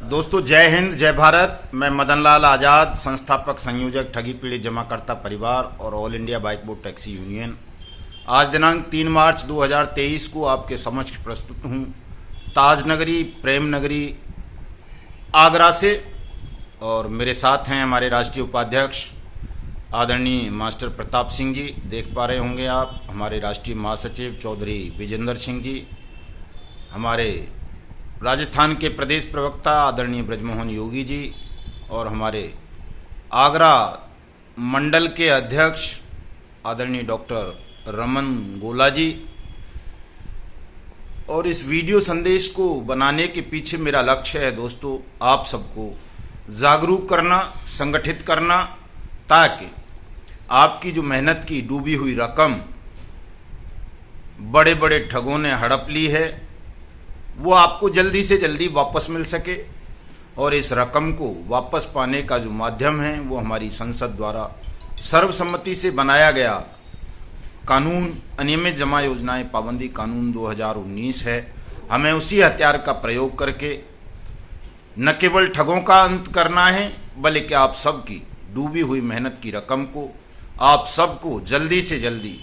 दोस्तों जय हिंद जय भारत। मैं मदन लाल आज़ाद, संस्थापक संयोजक ठगी पीड़ित जमाकर्ता परिवार और all India bike board taxi union, आज दिनांक 3 मार्च 2023 को आपके समक्ष प्रस्तुत हूँ ताज नगरी प्रेम नगरी आगरा से। और मेरे साथ हैं हमारे राष्ट्रीय उपाध्यक्ष आदरणीय मास्टर प्रताप सिंह जी, देख पा रहे होंगे आप, हमारे राष्ट्रीय महासचिव चौधरी विजेंद्र सिंह जी, हमारे राजस्थान के प्रदेश प्रवक्ता आदरणीय ब्रजमोहन योगी जी और हमारे आगरा मंडल के अध्यक्ष आदरणीय डॉक्टर रमन गोला जी। और इस वीडियो संदेश को बनाने के पीछे मेरा लक्ष्य है दोस्तों, आप सबको जागरूक करना, संगठित करना, ताकि आपकी जो मेहनत की डूबी हुई रकम बड़े बड़े ठगों ने हड़प ली है वो आपको जल्दी से जल्दी वापस मिल सके। और इस रकम को वापस पाने का जो माध्यम है वो हमारी संसद द्वारा सर्वसम्मति से बनाया गया कानून अनियमित जमा योजनाएं पाबंदी कानून 2019 है। हमें उसी हथियार का प्रयोग करके न केवल ठगों का अंत करना है, बल्कि आप सबकी डूबी हुई मेहनत की रकम को आप सबको जल्दी से जल्दी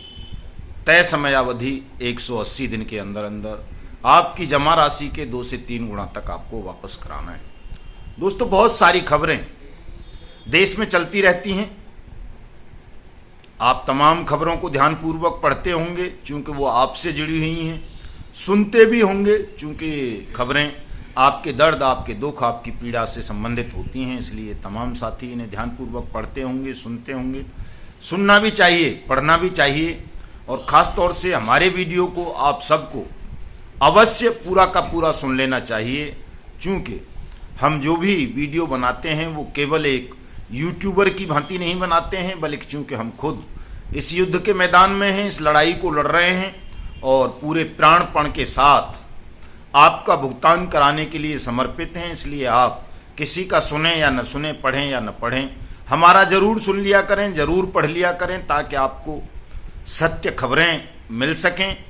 तय समयावधि 180 दिन के अंदर अंदर आपकी जमा राशि के 2 से 3 गुना तक आपको वापस कराना है। दोस्तों बहुत सारी खबरें देश में चलती रहती हैं, आप तमाम खबरों को ध्यानपूर्वक पढ़ते होंगे क्योंकि वो आपसे जुड़ी हुई हैं, सुनते भी होंगे क्योंकि खबरें आपके दर्द, आपके दुख, आपकी पीड़ा से संबंधित होती हैं। इसलिए तमाम साथी इन्हें ध्यानपूर्वक पढ़ते होंगे, सुनते होंगे, सुनना भी चाहिए, पढ़ना भी चाहिए। और ख़ास तौर से हमारे वीडियो को आप सबको अवश्य पूरा का पूरा सुन लेना चाहिए, क्योंकि हम जो भी वीडियो बनाते हैं वो केवल एक यूट्यूबर की भांति नहीं बनाते हैं, बल्कि चूँकि हम खुद इस युद्ध के मैदान में हैं, इस लड़ाई को लड़ रहे हैं और पूरे प्राणपण के साथ आपका भुगतान कराने के लिए समर्पित हैं। इसलिए आप किसी का सुने या न सुने, पढ़ें या न पढ़ें, हमारा जरूर सुन लिया करें, जरूर पढ़ लिया करें, ताकि आपको सत्य खबरें मिल सकें,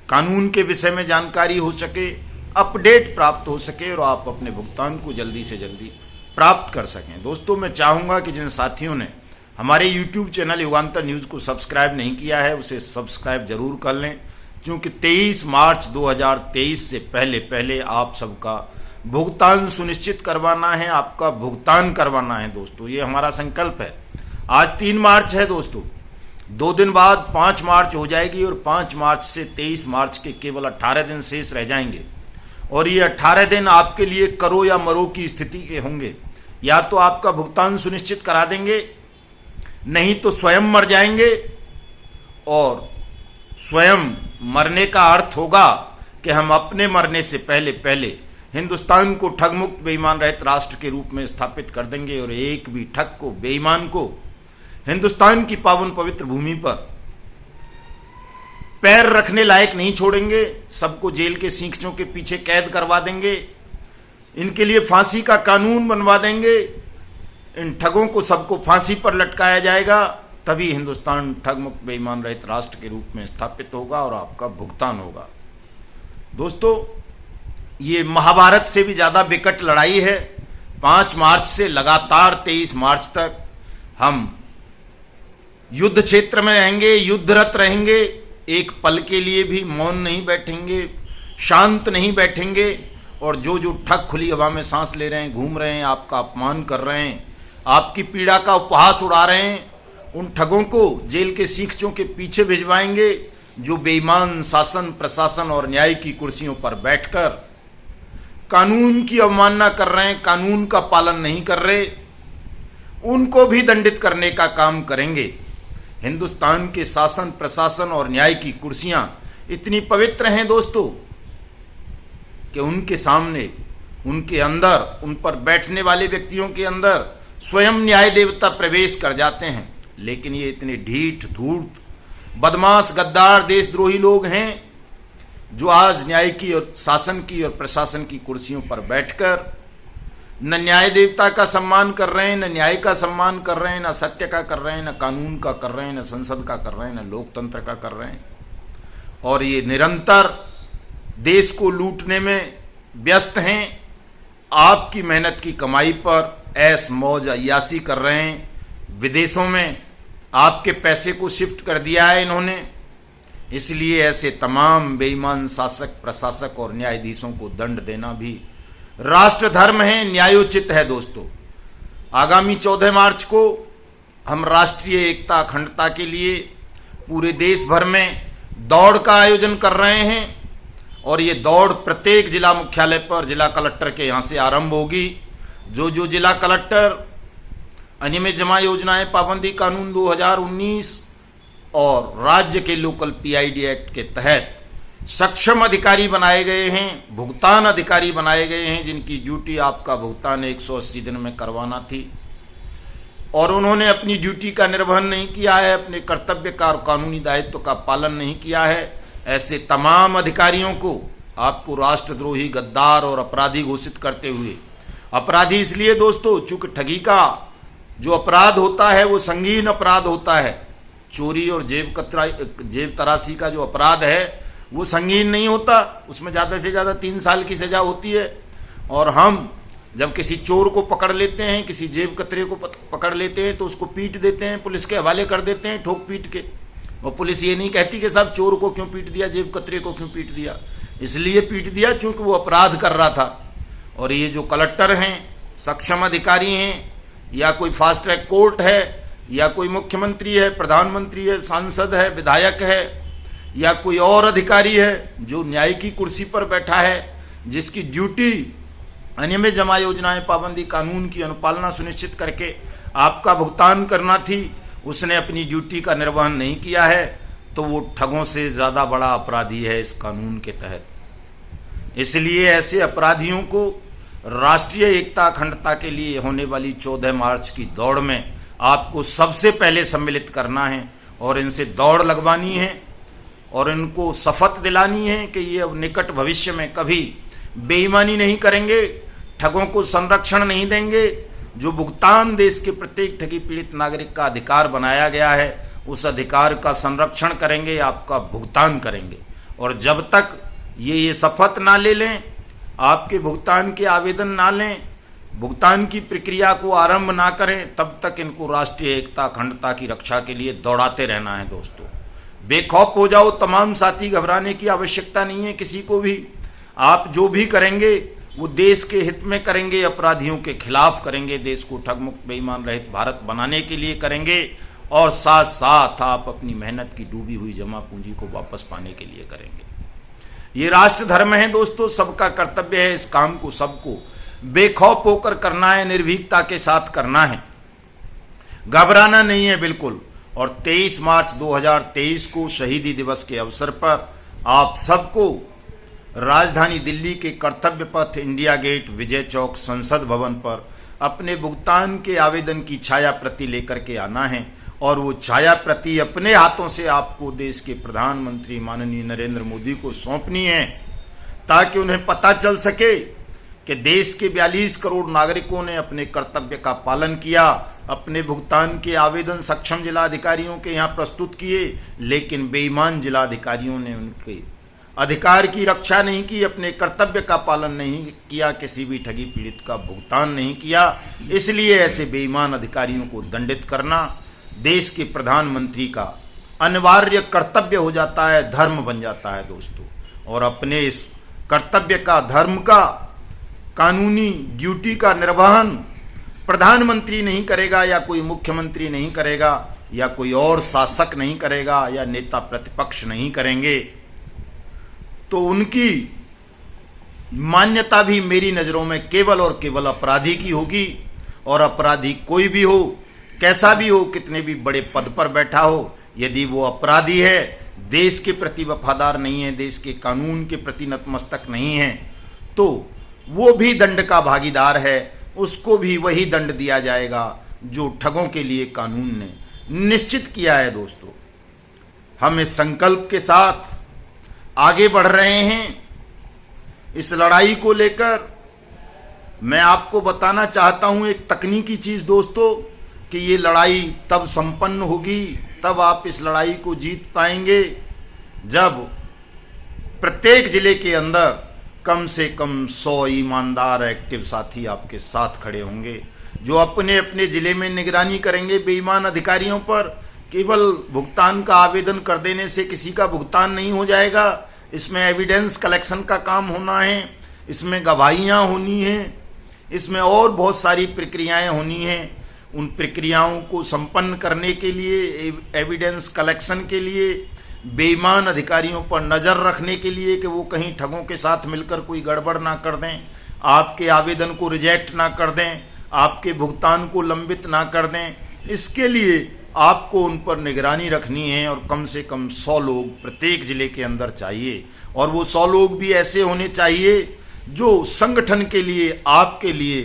कानून के विषय में जानकारी हो सके, अपडेट प्राप्त हो सके और आप अपने भुगतान को जल्दी से जल्दी प्राप्त कर सकें। दोस्तों मैं चाहूँगा कि जिन साथियों ने हमारे YouTube चैनल युगांतर न्यूज़ को सब्सक्राइब नहीं किया है उसे सब्सक्राइब जरूर कर लें, क्योंकि 23 मार्च 2023 से पहले पहले आप सबका भुगतान सुनिश्चित करवाना है, आपका भुगतान करवाना है। दोस्तों ये हमारा संकल्प है। आज 3 मार्च है दोस्तों, 2 दिन बाद 5 मार्च हो जाएगी और 5 मार्च से 23 मार्च के केवल 18 दिन शेष रह जाएंगे। और ये 18 दिन आपके लिए करो या मरो की स्थिति के होंगे। या तो आपका भुगतान सुनिश्चित करा देंगे, नहीं तो स्वयं मर जाएंगे। और स्वयं मरने का अर्थ होगा कि हम अपने मरने से पहले पहले हिंदुस्तान को ठगमुक्त बेईमान रहित राष्ट्र के रूप में स्थापित कर देंगे और एक भी ठग को, बेईमान को हिंदुस्तान की पावन पवित्र भूमि पर पैर रखने लायक नहीं छोड़ेंगे। सबको जेल के सींखों के पीछे कैद करवा देंगे, इनके लिए फांसी का कानून बनवा देंगे, इन ठगों को सबको फांसी पर लटकाया जाएगा। तभी हिंदुस्तान ठगमुक्त बेईमान रहित राष्ट्र के रूप में स्थापित होगा और आपका भुगतान होगा। दोस्तों ये महाभारत से भी ज्यादा विकट लड़ाई है। 5 मार्च से लगातार 23 मार्च तक हम युद्ध क्षेत्र में रहेंगे, युद्धरत रहेंगे, एक पल के लिए भी मौन नहीं बैठेंगे, शांत नहीं बैठेंगे। और जो जो ठग खुली हवा में सांस ले रहे हैं, घूम रहे हैं, आपका अपमान कर रहे हैं, आपकी पीड़ा का उपहास उड़ा रहे हैं, उन ठगों को जेल के सींखों के पीछे भिजवाएंगे। जो बेईमान शासन, प्रशासन और न्याय की कुर्सियों पर बैठकर कानून की अवमानना कर रहे हैं, कानून का पालन नहीं कर रहे, उनको भी दंडित करने का काम करेंगे। हिंदुस्तान के शासन, प्रशासन और न्याय की कुर्सियां इतनी पवित्र हैं दोस्तों कि उनके सामने, उनके अंदर, उन पर बैठने वाले व्यक्तियों के अंदर स्वयं न्याय देवता प्रवेश कर जाते हैं। लेकिन ये इतने ढीठ, धूर्त, बदमाश, गद्दार, देशद्रोही लोग हैं जो आज न्याय की और शासन की और प्रशासन की कुर्सियों पर बैठकर न न्याय देवता का सम्मान कर रहे हैं, न न्याय का सम्मान कर रहे हैं, न सत्य का कर रहे हैं, न कानून का कर रहे हैं, न संसद का कर रहे हैं, न लोकतंत्र का कर रहे हैं। और ये निरंतर देश को लूटने में व्यस्त हैं, आपकी मेहनत की कमाई पर ऐश मौज अय्याशी कर रहे हैं। विदेशों में आपके पैसे को शिफ्ट कर दिया है इन्होंने। इसलिए ऐसे तमाम बेईमान शासक, प्रशासक और न्यायाधीशों को दंड देना भी राष्ट्र धर्म है, न्यायोचित है दोस्तों। आगामी 14 मार्च को हम राष्ट्रीय एकता अखंडता के लिए पूरे देश भर में दौड़ का आयोजन कर रहे हैं और ये दौड़ प्रत्येक जिला मुख्यालय पर जिला कलेक्टर के यहाँ से आरंभ होगी। जो जो जिला कलेक्टर अनियमित जमा योजनाएं पाबंदी कानून 2019 और राज्य के लोकल पीआईडी एक्ट के तहत सक्षम अधिकारी बनाए गए हैं, भुगतान अधिकारी बनाए गए हैं, जिनकी ड्यूटी आपका भुगतान 180 दिन में करवाना थी और उन्होंने अपनी ड्यूटी का निर्वहन नहीं किया है, अपने कर्तव्य का और कानूनी दायित्व का पालन नहीं किया है, ऐसे तमाम अधिकारियों को आपको राष्ट्रद्रोही, गद्दार और अपराधी घोषित करते हुए, अपराधी इसलिए दोस्तों चूंकि ठगी का जो अपराध होता है वो संगीन अपराध होता है। चोरी और जेब तराशी का जो अपराध है वो संगीन नहीं होता, उसमें ज़्यादा से ज़्यादा 3 साल की सज़ा होती है। और हम जब किसी चोर को पकड़ लेते हैं, किसी जेब कतरे को पकड़ लेते हैं तो उसको पीट देते हैं, पुलिस के हवाले कर देते हैं ठोक पीट के। और पुलिस ये नहीं कहती कि साहब चोर को क्यों पीट दिया, जेब कतरे को क्यों पीट दिया, इसलिए पीट दिया चूंकि वो अपराध कर रहा था। और ये जो कलेक्टर हैं, सक्षम अधिकारी हैं, या कोई फास्ट ट्रैक कोर्ट है, या कोई मुख्यमंत्री है, प्रधानमंत्री है, सांसद है, विधायक है, या कोई और अधिकारी है जो न्याय की कुर्सी पर बैठा है, जिसकी ड्यूटी अनियमित जमा योजनाएं पाबंदी कानून की अनुपालना सुनिश्चित करके आपका भुगतान करना थी, उसने अपनी ड्यूटी का निर्वहन नहीं किया है, तो वो ठगों से ज़्यादा बड़ा अपराधी है इस कानून के तहत। इसलिए ऐसे अपराधियों को राष्ट्रीय एकता अखंडता के लिए होने वाली 14 मार्च की दौड़ में आपको सबसे पहले सम्मिलित करना है और इनसे दौड़ लगवानी है और इनको शपथ दिलानी है कि ये अब निकट भविष्य में कभी बेईमानी नहीं करेंगे, ठगों को संरक्षण नहीं देंगे। जो भुगतान देश के प्रत्येक ठगी पीड़ित नागरिक का अधिकार बनाया गया है, उस अधिकार का संरक्षण करेंगे, आपका भुगतान करेंगे। और जब तक ये शपथ ना ले लें, आपके भुगतान के आवेदन ना लें, भुगतान की प्रक्रिया को आरंभ ना करें, तब तक इनको राष्ट्रीय एकता अखंडता की रक्षा के लिए दौड़ाते रहना है दोस्तों। बेखौफ हो जाओ तमाम साथी, घबराने की आवश्यकता नहीं है किसी को भी। आप जो भी करेंगे वो देश के हित में करेंगे, अपराधियों के खिलाफ करेंगे, देश को ठगमुक्त बेईमान रहित भारत बनाने के लिए करेंगे और साथ साथ आप अपनी मेहनत की डूबी हुई जमा पूंजी को वापस पाने के लिए करेंगे। ये राष्ट्र धर्म है दोस्तों, सबका कर्तव्य है इस काम को सबको बेखौफ होकर करना है, निर्भीकता के साथ करना है, घबराना नहीं है बिल्कुल। और 23 मार्च 2023 को शहीदी दिवस के अवसर पर आप सबको राजधानी दिल्ली के कर्तव्य पथ, इंडिया गेट, विजय चौक, संसद भवन पर अपने भुगतान के आवेदन की छाया प्रति लेकर के आना है और वो छाया प्रति अपने हाथों से आपको देश के प्रधानमंत्री माननीय नरेंद्र मोदी को सौंपनी है, ताकि उन्हें पता चल सके कि देश के 42 करोड़ नागरिकों ने अपने कर्तव्य का पालन किया, अपने भुगतान के आवेदन सक्षम जिलाधिकारियों के यहाँ प्रस्तुत किए, लेकिन बेईमान जिलाधिकारियों ने उनके अधिकार की रक्षा नहीं की, अपने कर्तव्य का पालन नहीं किया, किसी भी ठगी पीड़ित का भुगतान नहीं किया। इसलिए ऐसे बेईमान अधिकारियों को दंडित करना देश के प्रधानमंत्री का अनिवार्य कर्तव्य हो जाता है, धर्म बन जाता है दोस्तों। और अपने इस कर्तव्य का, धर्म का, कानूनी ड्यूटी का निर्वहन प्रधानमंत्री नहीं करेगा, या कोई मुख्यमंत्री नहीं करेगा, या कोई और शासक नहीं करेगा, या नेता प्रतिपक्ष नहीं करेंगे, तो उनकी मान्यता भी मेरी नज़रों में केवल और केवल अपराधी की होगी। और अपराधी कोई भी हो, कैसा भी हो, कितने भी बड़े पद पर बैठा हो, यदि वो अपराधी है, देश के प्रति वफादार नहीं है, देश के कानून के प्रति नतमस्तक नहीं है, तो वो भी दंड का भागीदार है, उसको भी वही दंड दिया जाएगा जो ठगों के लिए कानून ने निश्चित किया है दोस्तों। हम इस संकल्प के साथ आगे बढ़ रहे हैं इस लड़ाई को लेकर। मैं आपको बताना चाहता हूं एक तकनीकी चीज दोस्तों, कि ये लड़ाई तब संपन्न होगी, तब आप इस लड़ाई को जीत पाएंगे, जब प्रत्येक जिले के अंदर कम से कम 100 ईमानदार एक्टिव साथी आपके साथ खड़े होंगे, जो अपने अपने जिले में निगरानी करेंगे बेईमान अधिकारियों पर। केवल भुगतान का आवेदन कर देने से किसी का भुगतान नहीं हो जाएगा। इसमें एविडेंस कलेक्शन का काम होना है, इसमें गवाहियाँ होनी हैं, इसमें और बहुत सारी प्रक्रियाएं होनी हैं। उन प्रक्रियाओं को संपन्न करने के लिए, एविडेंस कलेक्शन के लिए, बेईमान अधिकारियों पर नज़र रखने के लिए कि वो कहीं ठगों के साथ मिलकर कोई गड़बड़ ना कर दें, आपके आवेदन को रिजेक्ट ना कर दें, आपके भुगतान को लंबित ना कर दें, इसके लिए आपको उन पर निगरानी रखनी है। और कम से कम 100 लोग प्रत्येक जिले के अंदर चाहिए, और वो 100 लोग भी ऐसे होने चाहिए जो संगठन के लिए, आपके लिए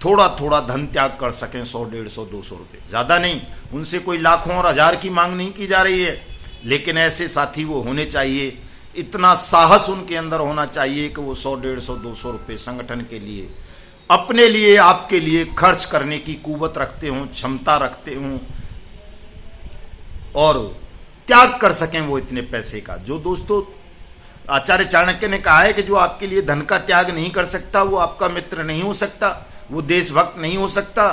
थोड़ा थोड़ा धन त्याग कर सकें। 100, 150, 200 रुपये, ज़्यादा नहीं। उनसे कोई लाखों और हज़ार की मांग नहीं की जा रही है, लेकिन ऐसे साथी वो होने चाहिए। इतना साहस उनके अंदर होना चाहिए कि वो 100, 150, 200 रुपये संगठन के लिए, अपने लिए, आपके लिए खर्च करने की कुव्वत रखते हों, क्षमता रखते हों, और त्याग कर सकें वो इतने पैसे का। जो दोस्तों आचार्य चाणक्य ने कहा है कि जो आपके लिए धन का त्याग नहीं कर सकता वो आपका मित्र नहीं हो सकता, वो देशभक्त नहीं हो सकता,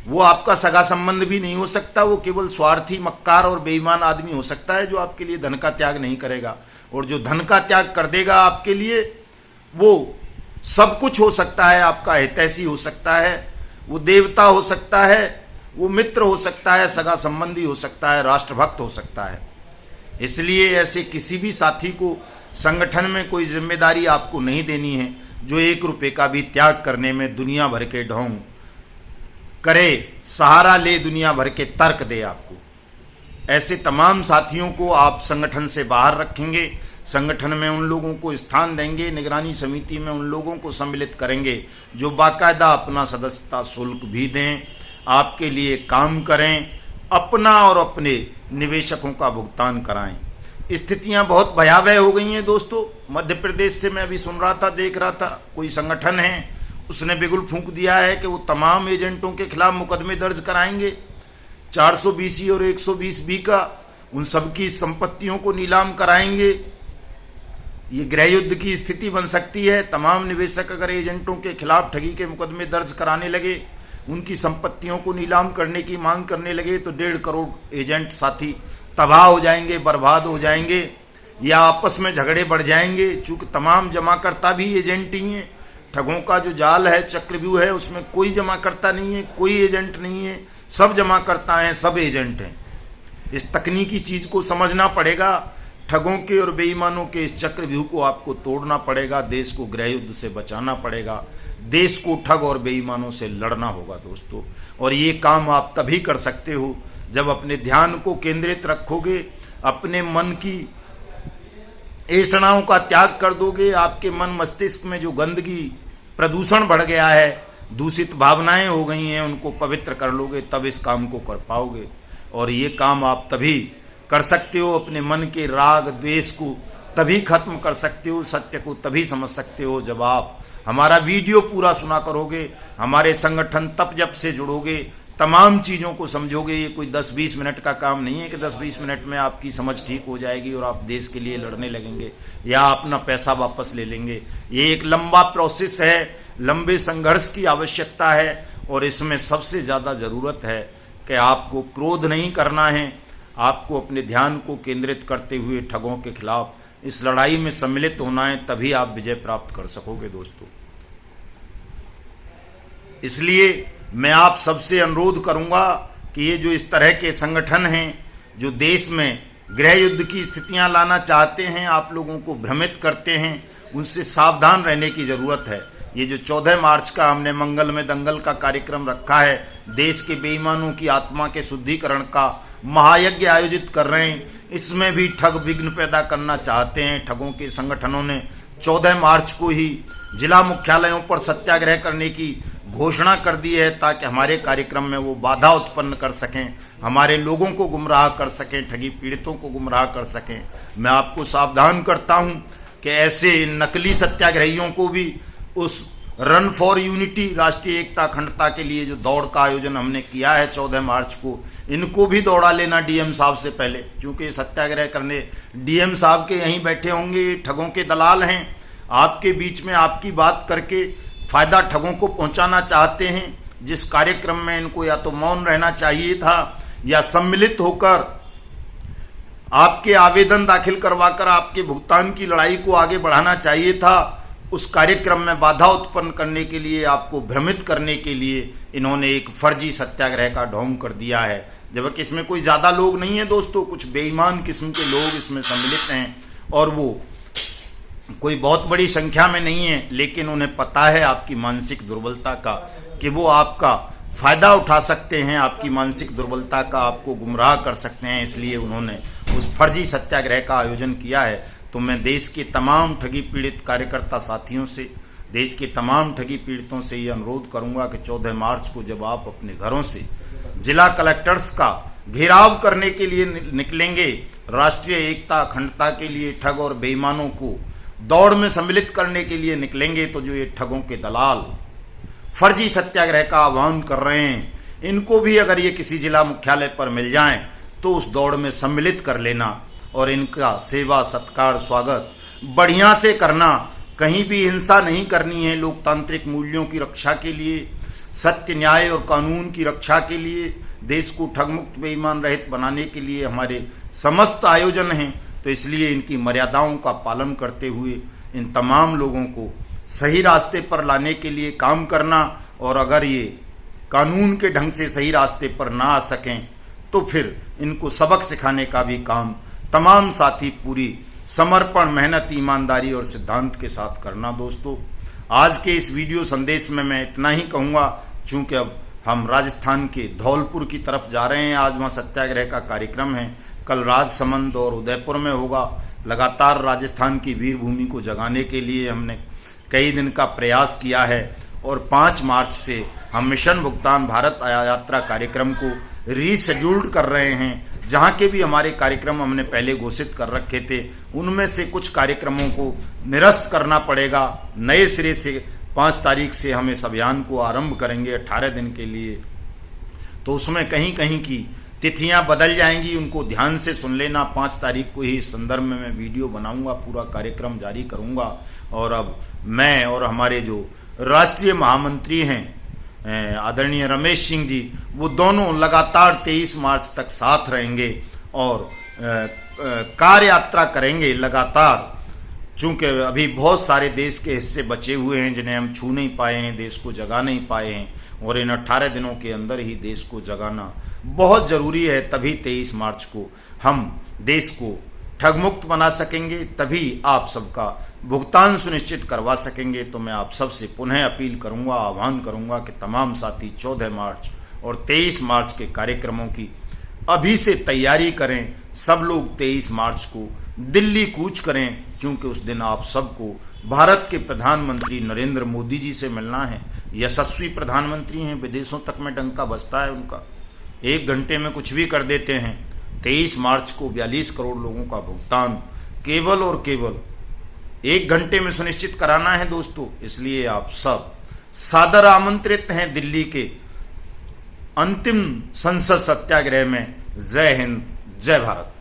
वो आपका सगा संबंध भी नहीं हो सकता। वो केवल स्वार्थी, मक्कार और बेईमान आदमी हो सकता है जो आपके लिए धन का त्याग नहीं करेगा। और जो धन का त्याग कर देगा आपके लिए, वो सब कुछ हो सकता है, आपका हितैषी हो सकता है, वो देवता हो सकता है, वो मित्र हो सकता है, सगा संबंधी हो सकता है, राष्ट्रभक्त हो सकता है। इसलिए ऐसे किसी भी साथी को संगठन में कोई जिम्मेदारी आपको नहीं देनी है जो 1 रुपये का भी त्याग करने में दुनिया भर के ढोंग करे, सहारा ले, दुनिया भर के तर्क दे आपको। ऐसे तमाम साथियों को आप संगठन से बाहर रखेंगे, संगठन में उन लोगों को स्थान देंगे, निगरानी समिति में उन लोगों को सम्मिलित करेंगे जो बाकायदा अपना सदस्यता शुल्क भी दें, आपके लिए काम करें, अपना और अपने निवेशकों का भुगतान कराएं। स्थितियां बहुत भयावह हो गई हैं दोस्तों। मध्य प्रदेश से मैं अभी सुन रहा था, देख रहा था, कोई संगठन है उसने बिगुल फूंक दिया है कि वो तमाम एजेंटों के खिलाफ मुकदमे दर्ज कराएंगे, 420 और 120 का, उन सबकी संपत्तियों को नीलाम कराएंगे। ये गृह युद्ध की स्थिति बन सकती है। तमाम निवेशक अगर एजेंटों के खिलाफ ठगी के मुकदमे दर्ज कराने लगे, उनकी संपत्तियों को नीलाम करने की मांग करने लगे, तो 1.5 करोड़ एजेंट साथी तबाह हो जाएंगे, बर्बाद हो जाएंगे, या आपस में झगड़े बढ़ जाएंगे। चूंकि तमाम जमाकर्ता भी एजेंट ही हैं। ठगों का जो जाल है, चक्रव्यूह है, उसमें कोई जमाकर्ता नहीं है, कोई एजेंट नहीं है, सब जमाकर्ता हैं, सब एजेंट हैं। इस तकनीकी चीज़ को समझना पड़ेगा। ठगों के और बेईमानों के इस चक्रव्यूह को आपको तोड़ना पड़ेगा, देश को गृह युद्ध से बचाना पड़ेगा, देश को ठग और बेईमानों से लड़ना होगा दोस्तों। और ये काम आप तभी कर सकते हो जब अपने ध्यान को केंद्रित रखोगे, अपने मन की ऐषणाओं का त्याग कर दोगे। आपके मन मस्तिष्क में जो गंदगी, प्रदूषण बढ़ गया है, दूषित भावनाएं हो गई हैं, उनको पवित्र कर लोगे, तब इस काम को कर पाओगे। और ये काम आप तभी कर सकते हो, अपने मन के राग द्वेष को तभी खत्म कर सकते हो, सत्य को तभी समझ सकते हो जब आप हमारा वीडियो पूरा सुना करोगे, हमारे संगठन तप जप से जुड़ोगे, तमाम चीज़ों को समझोगे। ये कोई 10-20 मिनट का काम नहीं है कि 10-20 मिनट में आपकी समझ ठीक हो जाएगी और आप देश के लिए लड़ने लगेंगे या अपना पैसा वापस ले लेंगे। ये एक लंबा प्रोसेस है, लंबे संघर्ष की आवश्यकता है, और इसमें सबसे ज़्यादा ज़रूरत है कि आपको क्रोध नहीं करना है, आपको अपने ध्यान को केंद्रित करते हुए ठगों के खिलाफ इस लड़ाई में सम्मिलित होना है, तभी आप विजय प्राप्त कर सकोगे दोस्तों। इसलिए मैं आप सबसे अनुरोध करूंगा कि ये जो इस तरह के संगठन हैं जो देश में गृह युद्ध की स्थितियां लाना चाहते हैं, आप लोगों को भ्रमित करते हैं, उनसे सावधान रहने की ज़रूरत है। ये जो 14 मार्च का हमने मंगल में दंगल का कार्यक्रम रखा है, देश के बेईमानों की आत्मा के शुद्धिकरण का महायज्ञ आयोजित कर रहे हैं, इसमें भी ठग विघ्न पैदा करना चाहते हैं। ठगों के संगठनों ने 14 मार्च को ही जिला मुख्यालयों पर सत्याग्रह करने की घोषणा कर दी है, ताकि हमारे कार्यक्रम में वो बाधा उत्पन्न कर सकें, हमारे लोगों को गुमराह कर सकें, ठगी पीड़ितों को गुमराह कर सकें। मैं आपको सावधान करता हूं कि ऐसे नकली सत्याग्रहियों को भी उस रन फॉर यूनिटी, राष्ट्रीय एकता अखंडता के लिए जो दौड़ का आयोजन हमने किया है 14 मार्च को, इनको भी दौड़ा लेना डीएम साहब से पहले, क्योंकि सत्याग्रह करने डीएम साहब के यहीं बैठे होंगे, ठगों के दलाल हैं। आपके बीच में आपकी बात करके फायदा ठगों को पहुंचाना चाहते हैं। जिस कार्यक्रम में इनको या तो मौन रहना चाहिए था या सम्मिलित होकर आपके आवेदन दाखिल करवाकर आपके भुगतान की लड़ाई को आगे बढ़ाना चाहिए था, उस कार्यक्रम में बाधा उत्पन्न करने के लिए, आपको भ्रमित करने के लिए इन्होंने एक फर्जी सत्याग्रह का ढोंग कर दिया है। जबकि इसमें कोई ज़्यादा लोग नहीं है दोस्तों, कुछ बेईमान किस्म के लोग इसमें सम्मिलित हैं और वो कोई बहुत बड़ी संख्या में नहीं है, लेकिन उन्हें पता है आपकी मानसिक दुर्बलता का, कि वो आपका फायदा उठा सकते हैं, आपकी मानसिक दुर्बलता का आपको गुमराह कर सकते हैं। इसलिए उन्होंने उस फर्जी सत्याग्रह का आयोजन किया है। तो मैं देश के तमाम ठगी पीड़ित कार्यकर्ता साथियों से, देश के तमाम ठगी पीड़ितों से ये अनुरोध करूंगा कि 14 मार्च को जब आप अपने घरों से जिला कलेक्टर्स का घेराव करने के लिए निकलेंगे, राष्ट्रीय एकता अखंडता के लिए ठग और बेईमानों को दौड़ में सम्मिलित करने के लिए निकलेंगे, तो जो ये ठगों के दलाल फर्जी सत्याग्रह का आह्वान कर रहे हैं, इनको भी अगर ये किसी जिला मुख्यालय पर मिल जाएं तो उस दौड़ में सम्मिलित कर लेना और इनका सेवा सत्कार स्वागत बढ़िया से करना। कहीं भी हिंसा नहीं करनी है। लोकतांत्रिक मूल्यों की रक्षा के लिए, सत्य न्याय और कानून की रक्षा के लिए, देश को ठगमुक्त बेईमान रहित बनाने के लिए हमारे समस्त आयोजन हैं। तो इसलिए इनकी मर्यादाओं का पालन करते हुए इन तमाम लोगों को सही रास्ते पर लाने के लिए काम करना, और अगर ये कानून के ढंग से सही रास्ते पर ना आ सकें तो फिर इनको सबक सिखाने का भी काम तमाम साथी पूरी समर्पण, मेहनत, ईमानदारी और सिद्धांत के साथ करना। दोस्तों, आज के इस वीडियो संदेश में मैं इतना ही कहूँगा, चूँकि अब हम राजस्थान के धौलपुर की तरफ जा रहे हैं। आज वहाँ सत्याग्रह का कार्यक्रम है, कल राजसमंद और उदयपुर में होगा। लगातार राजस्थान की वीर भूमि को जगाने के लिए हमने कई दिन का प्रयास किया है और 5 मार्च से हम मिशन भुगतान भारत यात्रा कार्यक्रम को रीशेड्यूल्ड कर रहे हैं। जहाँ के भी हमारे कार्यक्रम हमने पहले घोषित कर रखे थे, उनमें से कुछ कार्यक्रमों को निरस्त करना पड़ेगा। नए सिरे से 5 तारीख से हम इस अभियान को आरंभ करेंगे 18 दिन के लिए। तो उसमें कहीं कहीं की तिथियां बदल जाएंगी, उनको ध्यान से सुन लेना। 5 तारीख को ही इस संदर्भ में मैं वीडियो बनाऊंगा, पूरा कार्यक्रम जारी करूंगा। और अब मैं और हमारे जो राष्ट्रीय महामंत्री हैं आदरणीय रमेश सिंह जी, वो दोनों लगातार 23 मार्च तक साथ रहेंगे और कार यात्रा करेंगे लगातार। चूँकि अभी बहुत सारे देश के हिस्से बचे हुए हैं जिन्हें हम छू नहीं पाए हैं, देश को जगा नहीं पाए हैं, और इन 18 दिनों के अंदर ही देश को जगाना बहुत ज़रूरी है। तभी 23 मार्च को हम देश को ठगमुक्त बना सकेंगे, तभी आप सबका भुगतान सुनिश्चित करवा सकेंगे। तो मैं आप सबसे पुनः अपील करूंगा, आह्वान करूंगा कि तमाम साथी 14 मार्च और 23 मार्च के कार्यक्रमों की अभी से तैयारी करें। सब लोग 23 मार्च को दिल्ली कूच करें, क्योंकि उस दिन आप सबको भारत के प्रधानमंत्री नरेंद्र मोदी जी से मिलना है। यशस्वी प्रधानमंत्री हैं, विदेशों तक में डंका बजता है उनका, 1 घंटे में कुछ भी कर देते हैं। 23 मार्च को 42 करोड़ लोगों का भुगतान केवल और केवल 1 घंटे में सुनिश्चित कराना है दोस्तों। इसलिए आप सब सादर आमंत्रित हैं दिल्ली के अंतिम संसद सत्याग्रह में। जय हिंद, जय भारत।